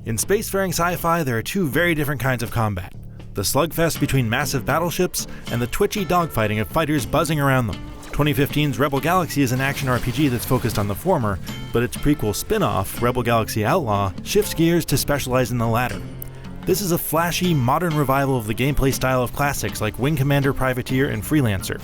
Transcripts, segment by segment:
In spacefaring sci-fi, there are two very different kinds of combat. The slugfest between massive battleships, and the twitchy dogfighting of fighters buzzing around them. 2015's Rebel Galaxy is an action RPG that's focused on the former, but its prequel spin-off, Rebel Galaxy Outlaw, shifts gears to specialize in the latter. This is a flashy, modern revival of the gameplay style of classics like Wing Commander, Privateer, and Freelancer.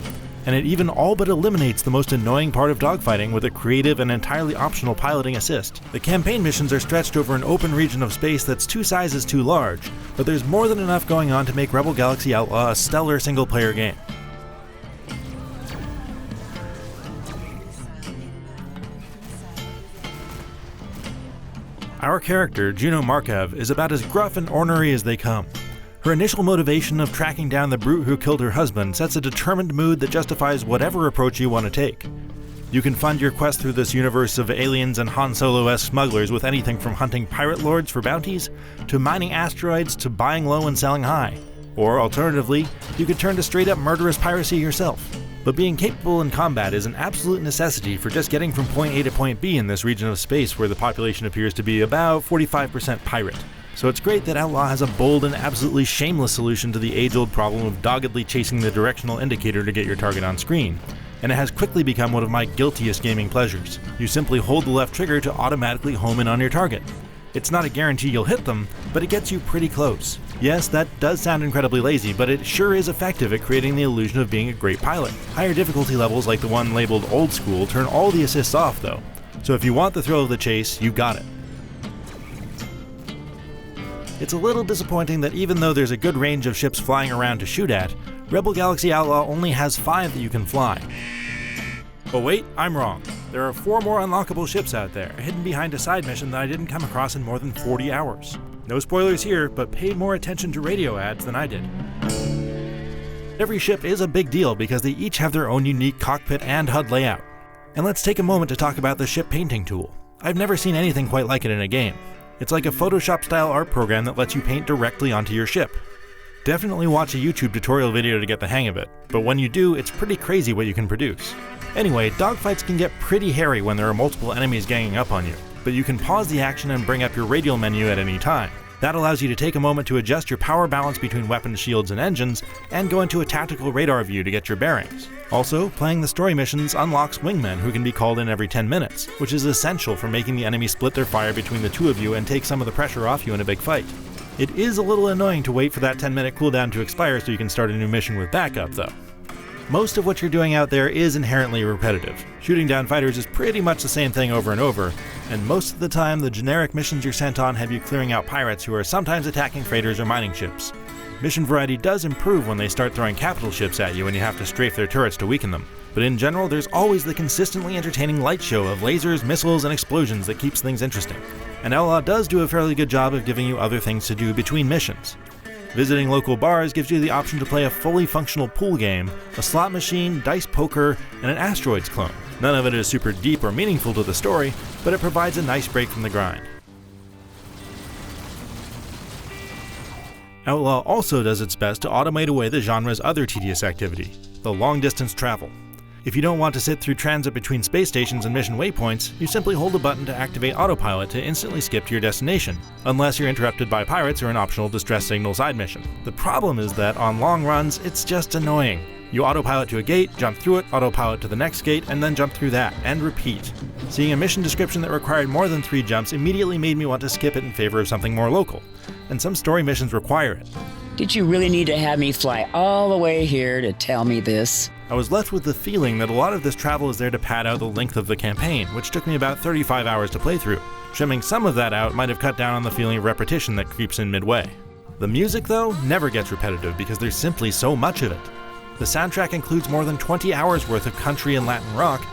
And it even all but eliminates the most annoying part of dogfighting with a creative and entirely optional piloting assist. The campaign missions are stretched over an open region of space that's 2 sizes too large, but there's more than enough going on to make Rebel Galaxy Outlaw a stellar single-player game. Our character, Juno Markev, is about as gruff and ornery as they come. Her initial motivation of tracking down the brute who killed her husband sets a determined mood that justifies whatever approach you want to take. You can fund your quest through this universe of aliens and Han Solo-esque smugglers with anything from hunting pirate lords for bounties, to mining asteroids, to buying low and selling high. Or alternatively, you could turn to straight-up murderous piracy yourself. But being capable in combat is an absolute necessity for just getting from point A to point B in this region of space where the population appears to be about 45% pirate. So it's great that Outlaw has a bold and absolutely shameless solution to the age-old problem of doggedly chasing the directional indicator to get your target on screen. And it has quickly become one of my guiltiest gaming pleasures. You simply hold the left trigger to automatically home in on your target. It's not a guarantee you'll hit them, but it gets you pretty close. Yes, that does sound incredibly lazy, but it sure is effective at creating the illusion of being a great pilot. Higher difficulty levels like the one labeled Old School turn all the assists off though. So if you want the thrill of the chase, you've got it. It's a little disappointing that even though there's a good range of ships flying around to shoot at, Rebel Galaxy Outlaw only has 5 that you can fly. Oh wait, I'm wrong. There are 4 more unlockable ships out there, hidden behind a side mission that I didn't come across in more than 40 hours. No spoilers here, but pay more attention to radio ads than I did. Every ship is a big deal because they each have their own unique cockpit and HUD layout. And let's take a moment to talk about the ship painting tool. I've never seen anything quite like it in a game. It's like a Photoshop-style art program that lets you paint directly onto your ship. Definitely watch a YouTube tutorial video to get the hang of it, but when you do, it's pretty crazy what you can produce. Anyway, dogfights can get pretty hairy when there are multiple enemies ganging up on you, but you can pause the action and bring up your radial menu at any time. That allows you to take a moment to adjust your power balance between weapons, shields, and engines, and go into a tactical radar view to get your bearings. Also, playing the story missions unlocks wingmen who can be called in every 10 minutes, which is essential for making the enemy split their fire between the two of you and take some of the pressure off you in a big fight. It is a little annoying to wait for that 10-minute cooldown to expire so you can start a new mission with backup though. Most of what you're doing out there is inherently repetitive. Shooting down fighters is pretty much the same thing over and over, and most of the time the generic missions you're sent on have you clearing out pirates who are sometimes attacking freighters or mining ships. Mission variety does improve when they start throwing capital ships at you and you have to strafe their turrets to weaken them, but in general there's always the consistently entertaining light show of lasers, missiles, and explosions that keeps things interesting. And Outlaw does do a fairly good job of giving you other things to do between missions. Visiting local bars gives you the option to play a fully functional pool game, a slot machine, dice poker, and an asteroids clone. None of it is super deep or meaningful to the story, but it provides a nice break from the grind. Outlaw also does its best to automate away the genre's other tedious activity, the long-distance travel. If you don't want to sit through transit between space stations and mission waypoints, you simply hold a button to activate autopilot to instantly skip to your destination, unless you're interrupted by pirates or an optional distress signal side mission. The problem is that on long runs, it's just annoying. You autopilot to a gate, jump through it, autopilot to the next gate, and then jump through that, and repeat. Seeing a mission description that required more than 3 jumps immediately made me want to skip it in favor of something more local, and some story missions require it. Did you really need to have me fly all the way here to tell me this? I was left with the feeling that a lot of this travel is there to pad out the length of the campaign, which took me about 35 hours to play through. Trimming some of that out might have cut down on the feeling of repetition that creeps in midway. The music, though, never gets repetitive because there's simply so much of it. The soundtrack includes more than 20 hours worth of country and Latin rock,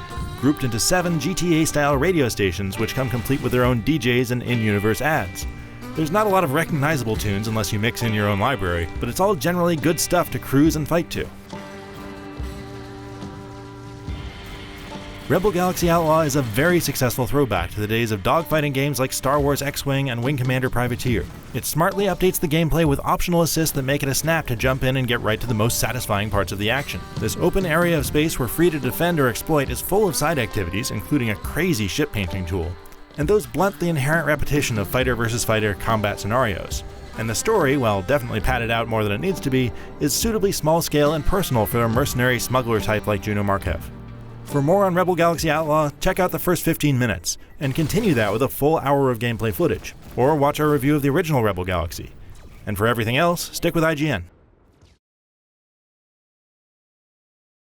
grouped into 7 GTA-style radio stations which come complete with their own DJs and in-universe ads. There's not a lot of recognizable tunes unless you mix in your own library, but it's all generally good stuff to cruise and fight to. Rebel Galaxy Outlaw is a very successful throwback to the days of dogfighting games like Star Wars X-Wing and Wing Commander Privateer. It smartly updates the gameplay with optional assists that make it a snap to jump in and get right to the most satisfying parts of the action. This open area of space we're free to defend or exploit is full of side activities, including a crazy ship painting tool. and those blunt the inherent repetition of fighter versus fighter combat scenarios. And the story, while definitely padded out more than it needs to be, is suitably small-scale and personal for a mercenary smuggler type like Juno Markev. For more on Rebel Galaxy Outlaw, check out the first 15 minutes, and continue that with a full hour of gameplay footage, or watch our review of the original Rebel Galaxy. And for everything else, stick with IGN.